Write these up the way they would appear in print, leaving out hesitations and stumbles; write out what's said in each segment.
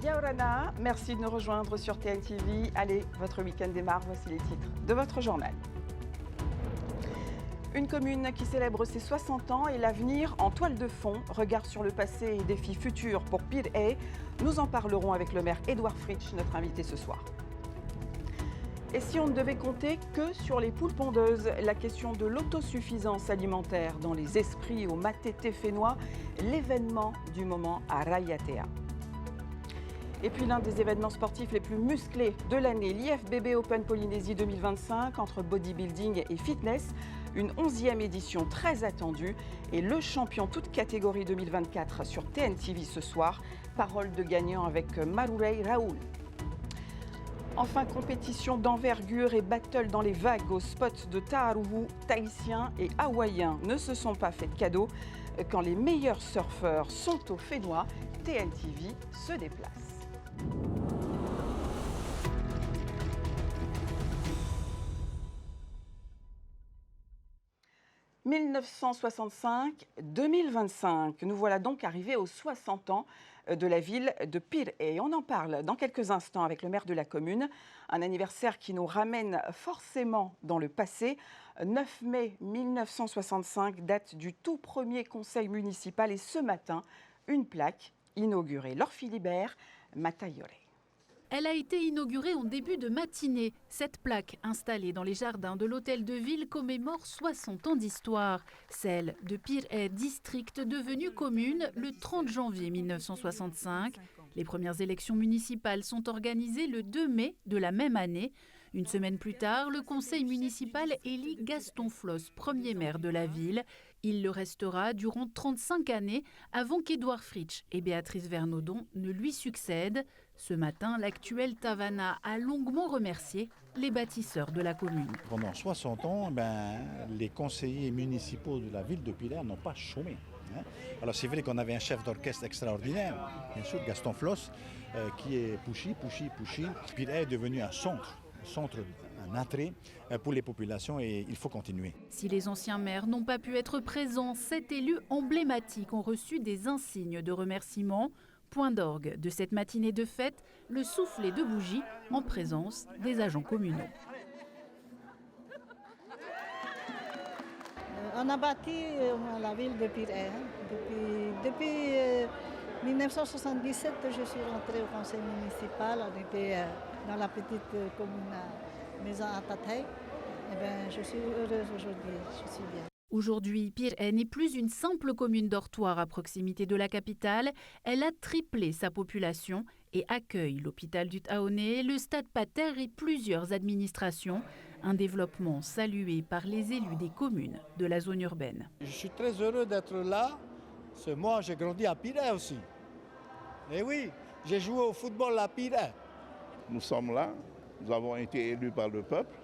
Yaorana, merci de nous rejoindre sur TNTV. Allez, votre week-end démarre, voici les titres de votre journal. Une commune qui célèbre ses 60 ans et l'avenir en toile de fond. Regard sur le passé et défis futurs pour Pirée. Nous en parlerons avec le maire Édouard Fritsch, notre invité ce soir. Et si on ne devait compter que sur les poules pondeuses, la question de l'autosuffisance alimentaire dans les esprits au Matété fénois, l'événement du moment à Rayatea. Et puis l'un des événements sportifs les plus musclés de l'année, l'IFBB Open Polynésie 2025 entre bodybuilding et fitness, une 11e édition très attendue et le champion toute catégorie 2024 sur TNTV ce soir, parole de gagnant avec Marurei Raoul. Enfin, compétition d'envergure et battle dans les vagues aux spots de Taarouvou, Tahitiens et Hawaïens ne se sont pas fait de cadeaux. Quand les meilleurs surfeurs sont au Fénois, TNTV se déplace. 1965-2025, nous voilà donc arrivés aux 60 ans de la ville de Pirée. On en parle dans quelques instants avec le maire de la commune. Un anniversaire qui nous ramène forcément dans le passé. 9 mai 1965, date du tout premier conseil municipal et ce matin, une plaque inaugurée. Laure Philibert, Matayore. Elle a été inaugurée en début de matinée. Cette plaque, installée dans les jardins de l'hôtel de ville, commémore 60 ans d'histoire. Celle de Pirée, district devenu commune le 30 janvier 1965. Les premières élections municipales sont organisées le 2 mai de la même année. Une semaine plus tard, le conseil municipal élit Gaston Flosse, premier maire de la ville. Il le restera durant 35 années avant qu'Édouard Fritsch et Béatrice Vernaudon ne lui succèdent. Ce matin, l'actuel Tavana a longuement remercié les bâtisseurs de la commune. Pendant 60 ans, les conseillers municipaux de la ville de Pirée n'ont pas chômé. Alors c'est vrai qu'on avait un chef d'orchestre extraordinaire, bien sûr, Gaston Flosse, qui est Pouchy. Pirée est devenu un centre, un attrait pour les populations et il faut continuer. Si les anciens maires n'ont pas pu être présents, 7 élus emblématiques ont reçu des insignes de remerciement. Point d'orgue de cette matinée de fête, le soufflet de bougies en présence des agents communaux. On a bâti la ville de Pirée. Depuis 1977, je suis rentrée au conseil municipal. On était dans la petite commune Maison à Tatay. Je suis heureuse aujourd'hui, je suis bien. Aujourd'hui, Pirée n'est plus une simple commune dortoir à proximité de la capitale. Elle a triplé sa population et accueille l'hôpital du Taoné, le stade Pater et plusieurs administrations. Un développement salué par les élus des communes de la zone urbaine. Je suis très heureux d'être là, parce que moi j'ai grandi à Pirée aussi. Et oui, j'ai joué au football à Pirée. Nous sommes là, nous avons été élus par le peuple,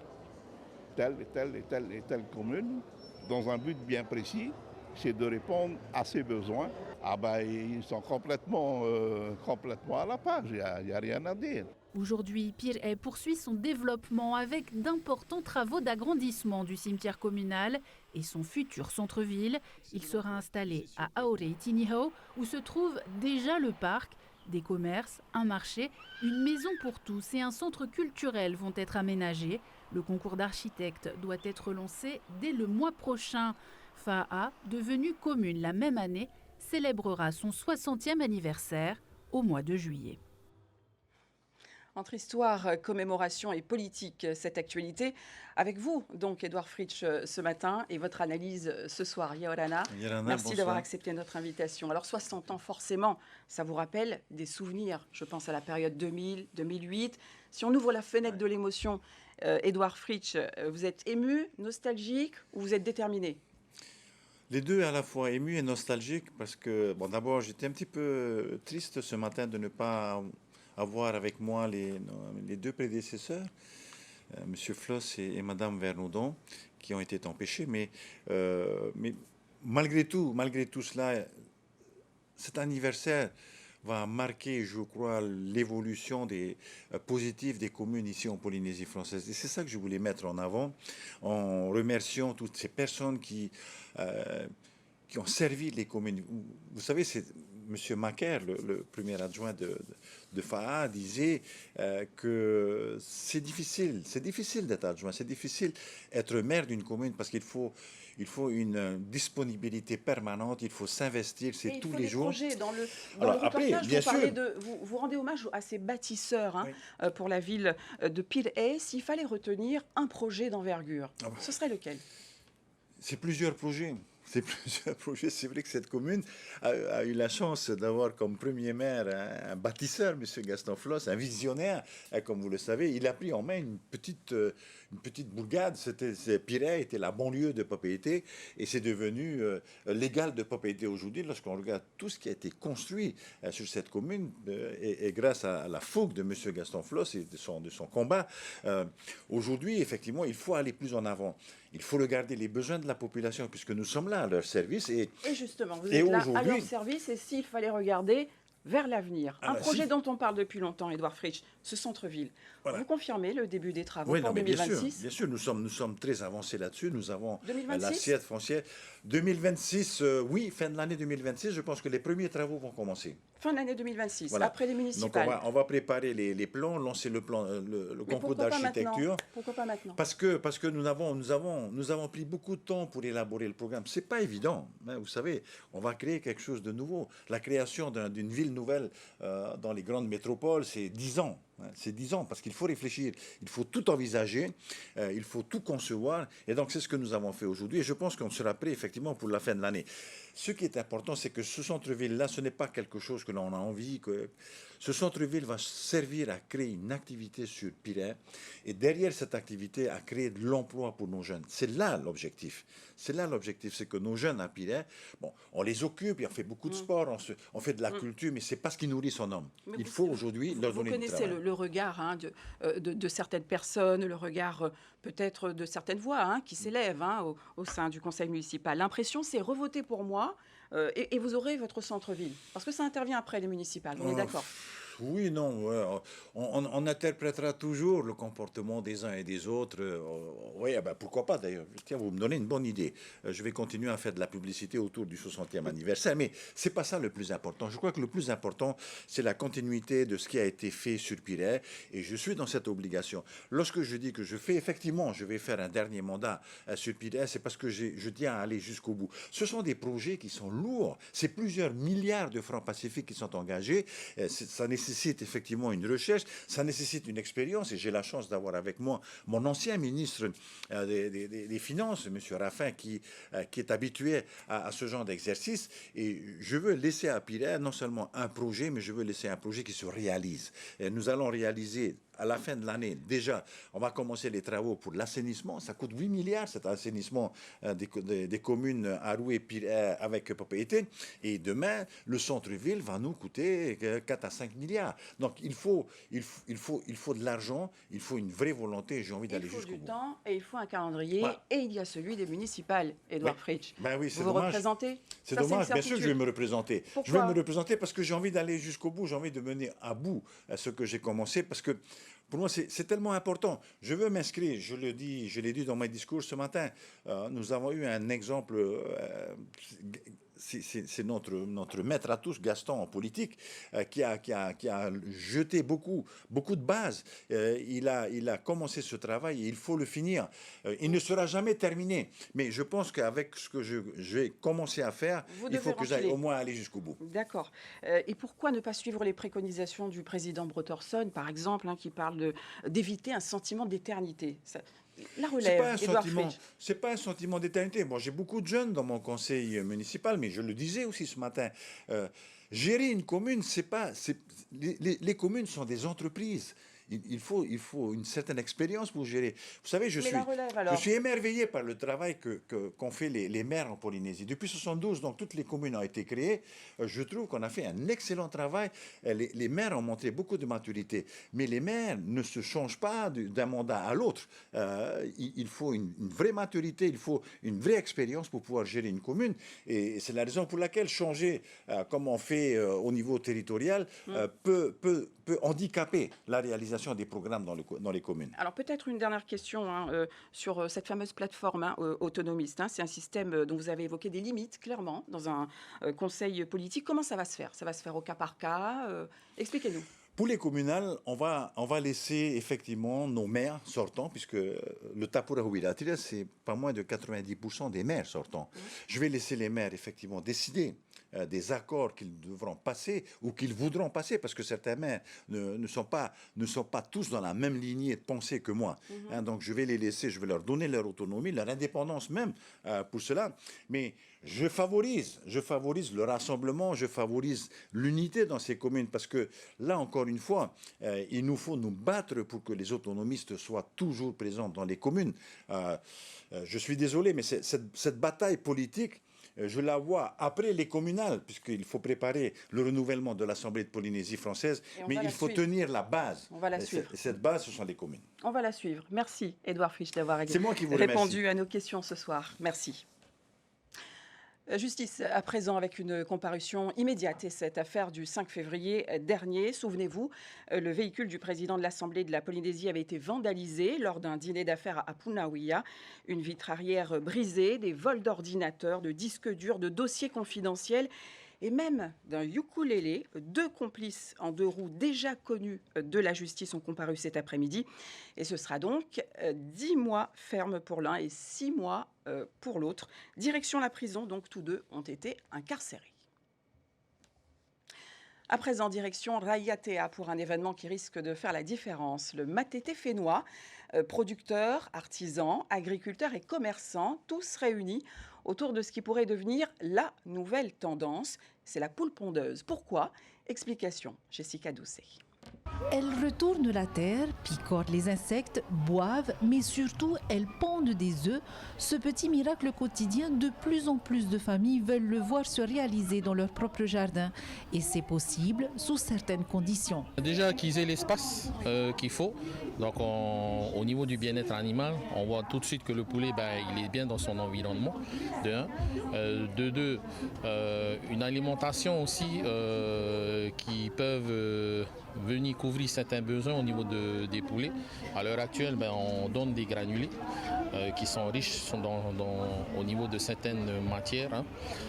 telle et telle commune, dans un but bien précis, c'est de répondre à ses besoins. Ils sont complètement à la page, il n'y a rien à dire. Aujourd'hui, Pirée poursuit son développement avec d'importants travaux d'agrandissement du cimetière communal et son futur centre-ville. Il sera installé à Aorei-Tiniho, où se trouve déjà le parc. Des commerces, un marché, une maison pour tous et un centre culturel vont être aménagés. Le concours d'architectes doit être lancé dès le mois prochain. Fa'a, devenue commune la même année, célébrera son 60e anniversaire au mois de juillet. Entre histoire, commémoration et politique, cette actualité. Avec vous, donc, Édouard Fritsch, ce matin, et votre analyse ce soir, Yaorana. Merci d'avoir accepté notre invitation. Alors, 60 ans, forcément, ça vous rappelle des souvenirs. Je pense à la période 2000, 2008. Si on ouvre la fenêtre de l'émotion, Édouard Fritsch, vous êtes ému, nostalgique ou vous êtes déterminé ? Les deux à la fois, ému et nostalgique, parce que, d'abord, j'étais un petit peu triste ce matin de ne pas avoir avec moi les deux prédécesseurs, M. Floss et Mme Vernaudon, qui ont été empêchés. Mais malgré tout cela, cet anniversaire va marquer, je crois, l'évolution positive des communes ici en Polynésie française. Et c'est ça que je voulais mettre en avant, en remerciant toutes ces personnes qui qui ont servi les communes. Vous savez, c'est M. Macaire, le premier adjoint de FAA, disait que c'est difficile d'être adjoint, c'est difficile d'être maire d'une commune parce qu'il faut une disponibilité permanente, il faut s'investir, c'est tous les jours. Dans le Alors, reportage, après, bien sûr, vous rendez hommage à ces bâtisseurs oui. pour la ville de Pirée. S'il fallait retenir un projet d'envergure, ce serait lequel? C'est plusieurs projets. C'est plusieurs projets. C'est vrai que cette commune a eu la chance d'avoir comme premier maire un bâtisseur, M. Gaston Floss, un visionnaire, comme vous le savez. Il a pris en main une petite bourgade. Pirée était la banlieue de Papeete et c'est devenu l'égal de Papeete aujourd'hui. Lorsqu'on regarde tout ce qui a été construit sur cette commune et grâce à la fougue de M. Gaston Floss et de son combat, aujourd'hui, effectivement, il faut aller plus en avant. Il faut regarder les besoins de la population puisque nous sommes là à leur service. Et justement, vous êtes là à leur service et s'il fallait regarder vers l'avenir, un projet dont on parle depuis longtemps, Édouard Fritsch, ce centre-ville. Voilà. Vous confirmez le début des travaux pour 2026? Bien sûr, nous sommes très avancés là-dessus. Nous avons 2026? l'assiette foncière. 2026, oui, fin de l'année 2026, je pense que les premiers travaux vont commencer. Fin de l'année 2026, voilà. après les municipales. Donc on va préparer les plans, lancer le concours d'architecture. Pourquoi pas maintenant? Parce que nous avons pris beaucoup de temps pour élaborer le programme. C'est pas évident. Hein, vous savez, on va créer quelque chose de nouveau. La création d'une ville nouvelle dans les grandes métropoles, c'est 10 ans. C'est 10 ans parce qu'il faut réfléchir, il faut tout envisager, il faut tout concevoir. Et donc, c'est ce que nous avons fait aujourd'hui. Et je pense qu'on sera prêt, effectivement, pour la fin de l'année. Ce qui est important, c'est que ce centre-ville-là, ce n'est pas quelque chose que l'on a envie. Ce centre-ville va servir à créer une activité sur Pirée. Et derrière cette activité, à créer de l'emploi pour nos jeunes. C'est là l'objectif. C'est que nos jeunes à Pirée, bon, on les occupe, et on fait beaucoup de sport, on fait de la culture, mais c'est pas ce qui nourrit son homme. Il faut aujourd'hui leur donner du travail. Vous connaissez le regard de certaines personnes, le regard peut-être de certaines voix qui s'élèvent au sein du conseil municipal. L'impression, c'est revoter pour moi et vous aurez votre centre-ville. Parce que ça intervient après les municipales, on est d'accord? Oui, non, on interprétera toujours le comportement des uns et des autres. Oui, pourquoi pas d'ailleurs. Tiens, vous me donnez une bonne idée. Je vais continuer à faire de la publicité autour du 60e anniversaire, mais c'est pas ça le plus important. Je crois que le plus important, c'est la continuité de ce qui a été fait sur Pirée, et je suis dans cette obligation. Lorsque je dis que je vais faire un dernier mandat sur Pirée, c'est parce que je tiens à aller jusqu'au bout. Ce sont des projets qui sont lourds. C'est plusieurs milliards de francs pacifiques qui sont engagés. Ça nécessite effectivement une recherche, ça nécessite une expérience, et j'ai la chance d'avoir avec moi mon ancien ministre des Finances, M. Raffin, qui est habitué à ce genre d'exercice, et je veux laisser à Pirée non seulement un projet, mais je veux laisser un projet qui se réalise. Et nous allons réaliser à la fin de l'année, déjà, on va commencer les travaux pour l'assainissement. Ça coûte 8 milliards, cet assainissement des communes Arou et Pirée avec Papeete. Et demain, le centre-ville va nous coûter 4 à 5 milliards. Donc, il faut de l'argent, il faut une vraie volonté. J'ai envie d'aller jusqu'au bout. Il faut du temps et il faut un calendrier. Ouais. Et il y a celui des municipales, Édouard Fritsch. Oui, c'est vous dommage. Représentez? C'est dommage, bien sûr que je vais me représenter. Pourquoi? Je vais me représenter parce que j'ai envie d'aller jusqu'au bout, j'ai envie de mener à bout ce que j'ai commencé, parce que pour moi, c'est tellement important. Je veux m'inscrire, je l'ai dit dans mes discours ce matin. Nous avons eu un exemple, c'est notre maître à tous, Gaston, en politique, qui a jeté beaucoup de bases. Il a commencé ce travail et il faut le finir. Il ne sera jamais terminé. Mais je pense qu'avec ce que je vais commencer à faire, il faut que j'aille au moins aller jusqu'au bout. D'accord. Et pourquoi ne pas suivre les préconisations du président Brotherson, par exemple, qui parle d'éviter un sentiment d'éternité? La relève, c'est pas un sentiment d'éternité. Moi, j'ai beaucoup de jeunes dans mon conseil municipal, mais je le disais aussi ce matin. Gérer une commune, les communes sont des entreprises. Il faut une certaine expérience pour gérer. Vous savez, je suis émerveillé par le travail qu'ont fait les maires en Polynésie. Depuis 1972, donc toutes les communes ont été créées. Je trouve qu'on a fait un excellent travail. Les maires ont montré beaucoup de maturité. Mais les maires ne se changent pas d'un mandat à l'autre. Il faut une vraie maturité, il faut une vraie expérience pour pouvoir gérer une commune. Et c'est la raison pour laquelle changer, comme on fait au niveau territorial, peut handicaper la réalisation réalisation des programmes dans les communes. Alors peut-être une dernière question sur cette fameuse plateforme autonomiste. C'est un système dont vous avez évoqué des limites, clairement, dans un conseil politique. Comment ça va se faire? Ça va se faire au cas par cas? Expliquez-nous. Pour les communales, on va laisser effectivement nos maires sortants, puisque le Tapura Huilatira, c'est pas moins de 90% des maires sortants. Je vais laisser les maires effectivement décider des accords qu'ils devront passer ou qu'ils voudront passer, parce que certains maires ne sont pas tous dans la même lignée de pensée que moi. Donc je vais les laisser, je vais leur donner leur autonomie, leur indépendance même pour cela. Mais je favorise le rassemblement, je favorise l'unité dans ces communes, parce que là, encore une fois, il nous faut nous battre pour que les autonomistes soient toujours présents dans les communes. Je suis désolé, mais cette bataille politique, je la vois après les communales, puisqu'il faut préparer le renouvellement de l'Assemblée de Polynésie française, mais il faut tenir la base. On va la suivre. Cette base, ce sont les communes. On va la suivre. Merci, Édouard Fritsch, d'avoir répondu à nos questions ce soir. Merci. Justice à présent avec une comparution immédiate et cette affaire du 5 février dernier. Souvenez-vous, le véhicule du président de l'Assemblée de la Polynésie avait été vandalisé lors d'un dîner d'affaires à Punaouia. Une vitre arrière brisée, des vols d'ordinateurs, de disques durs, de dossiers confidentiels et même d'un ukulélé. 2 complices en 2 roues déjà connus de la justice ont comparu cet après-midi. Et ce sera donc 10 mois ferme pour l'un et 6 mois pour l'autre. Direction la prison, donc tous 2 ont été incarcérés. À présent, direction Raiatea pour un événement qui risque de faire la différence. Le Matete Fénois, producteurs, artisans, agriculteurs et commerçants, tous réunis autour de ce qui pourrait devenir la nouvelle tendance, c'est la poule pondeuse. Pourquoi? Explication, Jessica Doucet. Elles retournent la terre, picorent les insectes, boivent, mais surtout elles pondent des œufs. Ce petit miracle quotidien, de plus en plus de familles veulent le voir se réaliser dans leur propre jardin. Et c'est possible sous certaines conditions. Déjà qu'ils aient l'espace qu'il faut. Donc au niveau du bien-être animal, on voit tout de suite que le poulet, il est bien dans son environnement, de 1. De 2, une alimentation aussi qui peuvent venir couvrir certains besoins au niveau des poulets. À l'heure actuelle, on donne des granulés qui sont riches au niveau de certaines matières.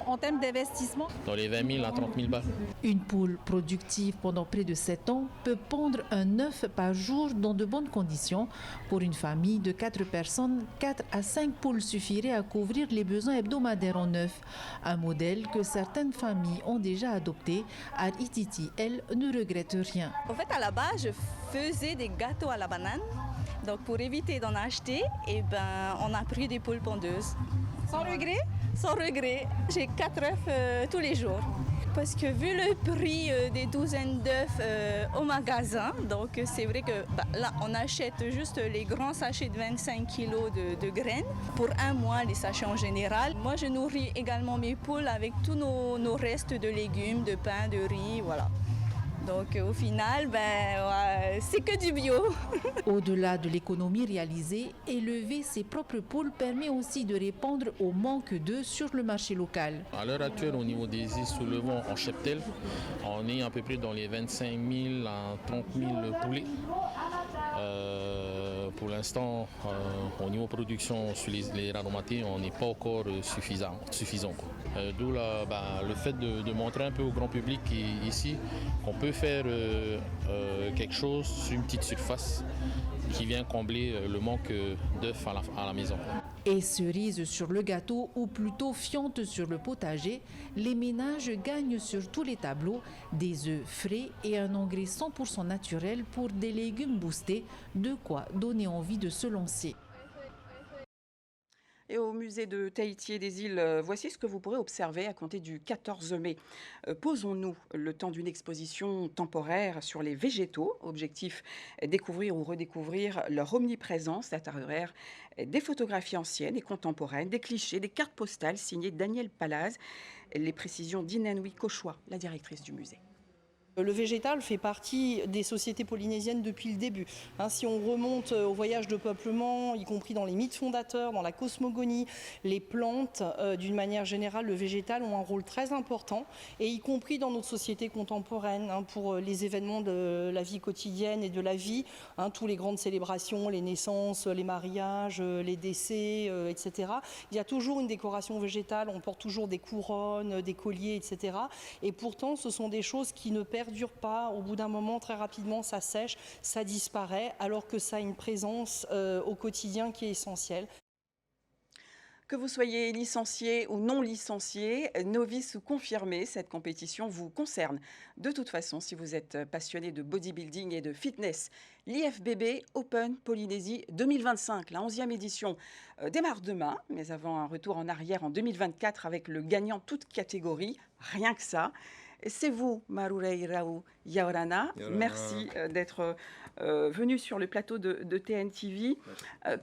En termes d'investissement, dans les 20 000 à 30 000 balles. Une poule productive pendant près de 7 ans peut pondre un œuf par jour dans de bonnes conditions. Pour une famille de 4 personnes, 4 à 5 poules suffiraient à couvrir les besoins hebdomadaires en œufs. Un modèle que certaines familles ont déjà adopté. Ar-Ititi, elle, ne regrette rien. En fait, à la base, je faisais des gâteaux à la banane. Donc, pour éviter d'en acheter, on a pris des poules pondeuses. Sans regret? Sans regret. J'ai 4 œufs tous les jours. Parce que vu le prix des douzaines d'œufs au magasin, donc c'est vrai que là, on achète juste les grands sachets de 25 kilos de graines. Pour 1 mois, les sachets en général. Moi, je nourris également mes poules avec tous nos restes de légumes, de pain, de riz, voilà. Donc au final, c'est que du bio. Au-delà de l'économie réalisée, élever ses propres poules permet aussi de répondre au manque d'œufs sur le marché local. À l'heure actuelle, au niveau des îles sous le vent en cheptel, on est à peu près dans les 25 000 à 30 000 poulets. Pour l'instant, au niveau production sur les radomatés, on n'est pas encore suffisant. D'où le fait de montrer un peu au grand public ici qu'on peut faire quelque chose sur une petite surface qui vient combler le manque d'œufs à la maison. Et cerise sur le gâteau, ou plutôt fiente sur le potager, les ménages gagnent sur tous les tableaux des œufs frais et un engrais 100% naturel pour des légumes boostés, de quoi donner envie de se lancer. Et au musée de Tahiti et des îles, voici ce que vous pourrez observer à compter du 14 mai. Posons-nous le temps d'une exposition temporaire sur les végétaux. Objectif, découvrir ou redécouvrir leur omniprésence à travers des photographies anciennes et contemporaines, des clichés, des cartes postales signées Daniel Palaz. Les précisions d'Inanui Koshua, la directrice du musée. Le végétal fait partie des sociétés polynésiennes depuis le début. Si on remonte au voyage de peuplement, y compris dans les mythes fondateurs, dans la cosmogonie, les plantes, d'une manière générale, le végétal ont un rôle très important, et y compris dans notre société contemporaine, pour les événements de la vie quotidienne et de la vie, toutes les grandes célébrations, les naissances, les mariages, les décès, etc. Il y a toujours une décoration végétale, on porte toujours des couronnes, des colliers, etc. Et pourtant, ce sont des choses qui ne perdent pas, au bout d'un moment, très rapidement, ça sèche, ça disparaît, alors que ça a une présence au quotidien qui est essentielle. Que vous soyez licencié ou non licencié, novice ou confirmé, cette compétition vous concerne. De toute façon, si vous êtes passionné de bodybuilding et de fitness, l'IFBB Open Polynésie 2025, la 11e édition, démarre demain, mais avant un retour en arrière en 2024 avec le gagnant toute catégorie, rien que ça. C'est vous, Marurei Rau Yaorana. Merci d'être venu sur le plateau de TNTV.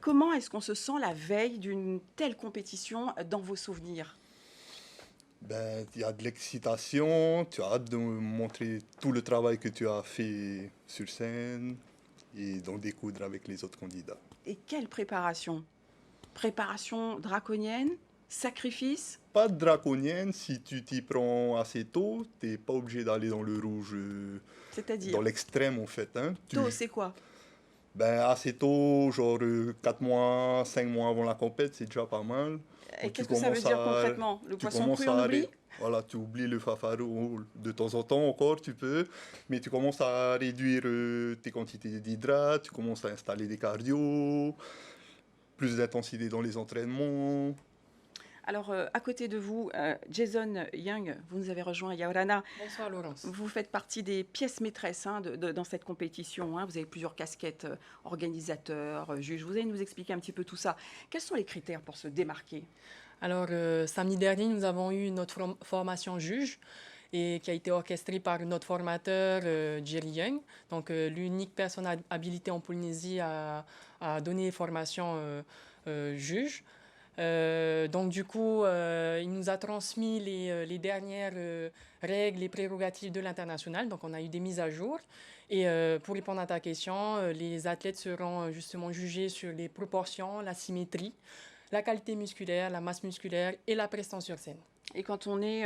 Comment est-ce qu'on se sent la veille d'une telle compétition dans vos souvenirs? Il y a de l'excitation, tu as hâte de montrer tout le travail que tu as fait sur scène et d'en découdre avec les autres candidats. Et quelle préparation? Préparation draconienne? Sacrifice? Pas draconienne, si tu t'y prends assez tôt, tu n'es pas obligé d'aller dans le rouge, c'est-à-dire dans l'extrême en fait. Tôt, c'est quoi? Assez tôt, genre 4 mois, 5 mois avant la compète, c'est déjà pas mal. Et qu'est-ce que ça veut dire concrètement? Le poisson cru, on oublie? Voilà, tu oublies le fafaro de temps en temps encore, tu peux, mais tu commences à réduire tes quantités d'hydrates, tu commences à installer des cardio, plus d'intensité dans les entraînements. Alors, à côté de vous, Jason Young, vous nous avez rejoint, Yaorana. Bonsoir Laurence. Vous faites partie des pièces maîtresses dans cette compétition. Vous avez plusieurs casquettes, organisateurs, juges. Vous allez nous expliquer un petit peu tout ça. Quels sont les critères pour se démarquer? Alors, samedi dernier, nous avons eu notre formation juge, et qui a été orchestrée par notre formateur Jerry Young. Donc, l'unique personne habilitée en Polynésie à donner formation juge. Donc du coup, il nous a transmis les dernières règles et prérogatives de l'international. Donc on a eu des mises à jour. Et pour répondre à ta question, les athlètes seront justement jugés sur les proportions, la symétrie, la qualité musculaire, la masse musculaire et la prestance sur scène. Et quand on est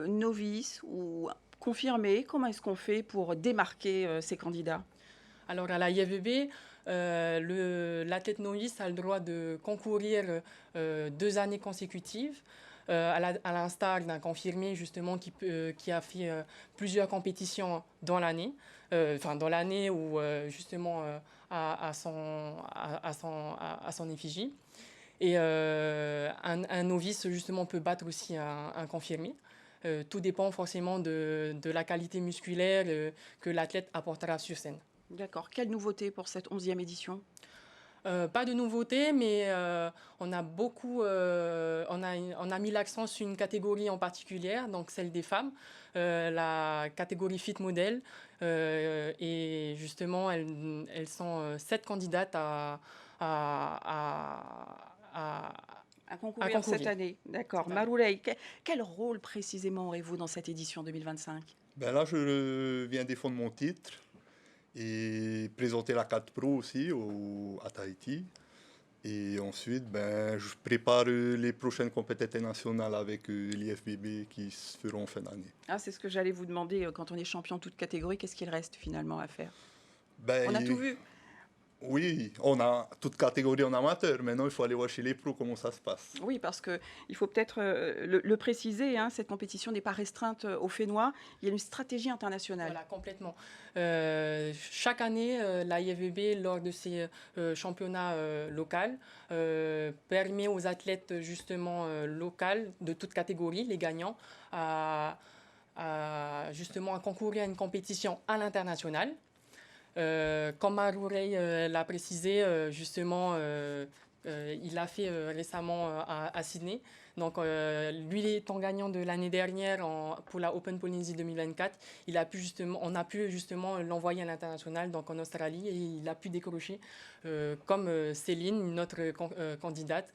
novice ou confirmé, comment est-ce qu'on fait pour démarquer ces candidats? Alors à la IFBB, l'athlète novice a le droit de concourir 2 années consécutives, à l'instar d'un confirmé justement qui a fait plusieurs compétitions dans l'année, dans l'année où justement à son effigie. Et un novice justement peut battre aussi un confirmé. Tout dépend forcément de la qualité musculaire que l'athlète apportera sur scène. D'accord. Quelle nouveauté pour cette 11e édition? Pas de nouveauté, mais on a mis l'accent sur une catégorie en particulier, donc celle des femmes, la catégorie Fit Model. Et justement, elles sont 7 candidates à concourir cette année. D'accord. Marurei, quel rôle précisément aurez-vous dans cette édition 2025? Là, je viens défendre mon titre et présenter la 4 Pro aussi à Tahiti. Et ensuite, je prépare les prochaines compétitions internationales avec l'IFBB qui se feront en fin d'année. C'est ce que j'allais vous demander. Quand on est champion toute catégorie, qu'est-ce qu'il reste finalement à faire? On a tout vu. Oui, on a toute catégorie en amateur. Maintenant, il faut aller voir chez les pros comment ça se passe. Oui, parce qu'il faut peut-être le préciser, cette compétition n'est pas restreinte aux Fénois. Il y a une stratégie internationale. Voilà, complètement. Chaque année, la IFBB, lors de ses championnats locaux, permet aux athlètes justement locaux de toute catégorie, les gagnants, à concourir à une compétition à l'international. Comme Marurei l'a précisé, justement, il l'a fait récemment à Sydney. Donc, lui étant gagnant de l'année dernière pour la Open Polynésie 2024, on a pu justement l'envoyer à l'international, donc en Australie, et il a pu décrocher, comme Céline, une autre candidate,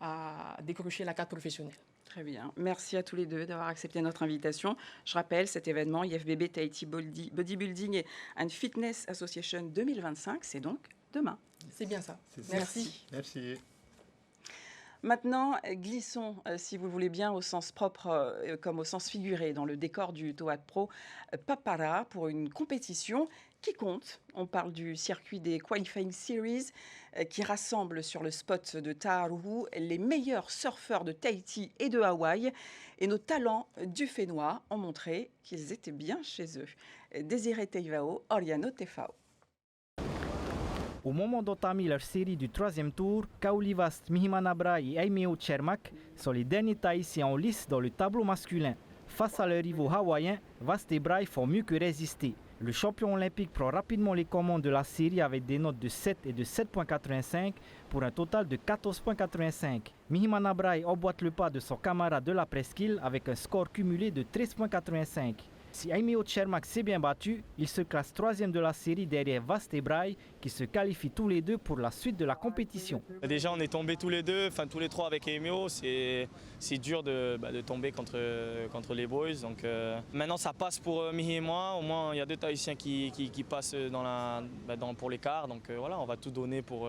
à décrocher la carte professionnelle. Très bien. Merci à tous les deux d'avoir accepté notre invitation. Je rappelle cet événement IFBB Tahiti Bodybuilding and Fitness Association 2025, c'est donc demain. C'est bien ça. Merci. Merci. Maintenant, glissons, si vous le voulez bien, au sens propre comme au sens figuré, dans le décor du Toad Pro Papara pour une compétition qui compte. On parle du circuit des Qualifying Series qui rassemble sur le spot de Ta'aruhu les meilleurs surfeurs de Tahiti et de Hawaï. Et nos talents du Fénois ont montré qu'ils étaient bien chez eux. Désiré Teivao, Oriano Tefao. Au moment d'entamer leur série du 3e tour, Kaulivast, Mihimanabra et Aimeo Chermak sont les derniers Tahitiens en lice dans le tableau masculin. Face à leurs rivaux hawaïens, Vast et Braille font mieux que résister. Le champion olympique prend rapidement les commandes de la série avec des notes de 7 et de 7.85 pour un total de 14.85. Mihimanabra emboîte le pas de son camarade de la presqu'île avec un score cumulé de 13.85. Si Aimeo Chermak s'est bien battu, il se classe 3e de la série derrière Vast et Braille qui se qualifient tous les deux pour la suite de la compétition. Déjà on est tombés tous les deux, enfin tous les trois avec Aimeo, c'est dur de tomber contre les boys. Donc maintenant ça passe pour Mihi et moi, au moins il y a 2 Tahitiens qui passent pour l'écart. Donc voilà, on va tout donner pour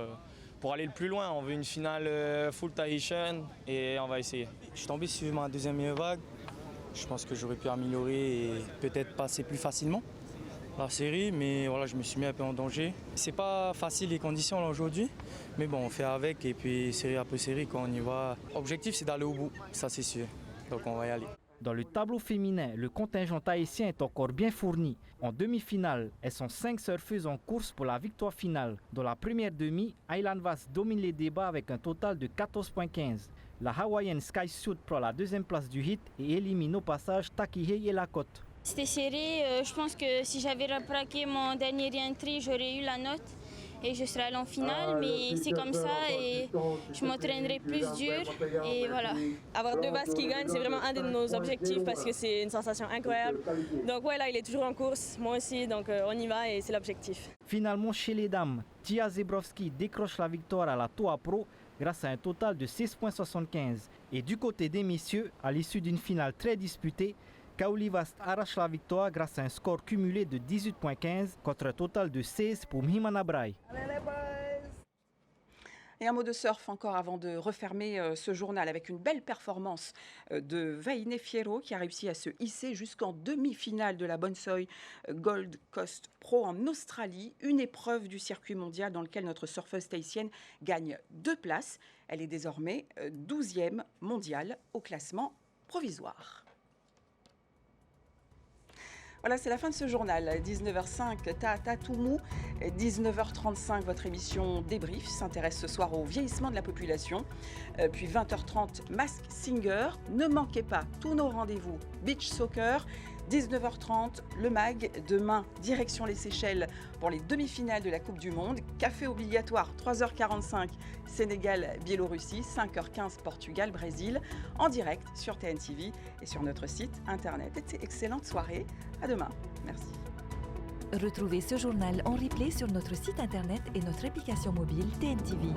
aller le plus loin. On veut une finale full Tahitian et on va essayer. Je suis tombé sur ma 2e vague. Je pense que j'aurais pu améliorer et peut-être passer plus facilement la série, mais voilà, je me suis mis un peu en danger. C'est pas facile les conditions là aujourd'hui, mais bon, on fait avec et puis série après série quand on y va. L'objectif c'est d'aller au bout, ça c'est sûr, donc on va y aller. Dans le tableau féminin, le contingent tahitien est encore bien fourni. En demi-finale, elles sont 5 surfeuses en course pour la victoire finale. Dans la première demi, Aylan Vaz domine les débats avec un total de 14.15. La hawaïenne Sky Suit prend la 2e place du hit et élimine au passage Takihei et Lakote. C'était serré, je pense que si j'avais repraqué mon dernier entry, j'aurais eu la note et je serais allée en finale, mais c'est comme ça et je m'entraînerai plus dur et voilà. Avoir 2 bases qui gagnent, c'est vraiment un de nos objectifs parce que c'est une sensation incroyable. Donc ouais, là il est toujours en course, moi aussi, donc on y va et c'est l'objectif. Finalement, chez les dames, Tia Zebrowski décroche la victoire à la Toa Pro grâce à un total de 6.75. Et du côté des messieurs, à l'issue d'une finale très disputée, Kaulivast arrache la victoire grâce à un score cumulé de 18.15 contre un total de 16 pour Mihimanabrai. Et un mot de surf encore avant de refermer ce journal avec une belle performance de Vaine Fierro qui a réussi à se hisser jusqu'en demi-finale de la Bonsoy Gold Coast Pro en Australie, une épreuve du circuit mondial dans lequel notre surfeuse tahitienne gagne 2 places. Elle est désormais 12e mondiale au classement provisoire. Voilà, c'est la fin de ce journal. 19h05, Ta'atatumu. 19h35, votre émission Débrief s'intéresse ce soir au vieillissement de la population. Puis 20h30, Mask Singer. Ne manquez pas tous nos rendez-vous Beach Soccer. 19h30, le MAG. Demain, direction les Seychelles pour les demi-finales de la Coupe du Monde. Café obligatoire, 3h45, Sénégal-Biélorussie. 5h15, Portugal-Brésil. En direct sur TNTV et sur notre site internet. Excellente soirée. À demain. Merci. Retrouvez ce journal en replay sur notre site internet et notre application mobile TNTV.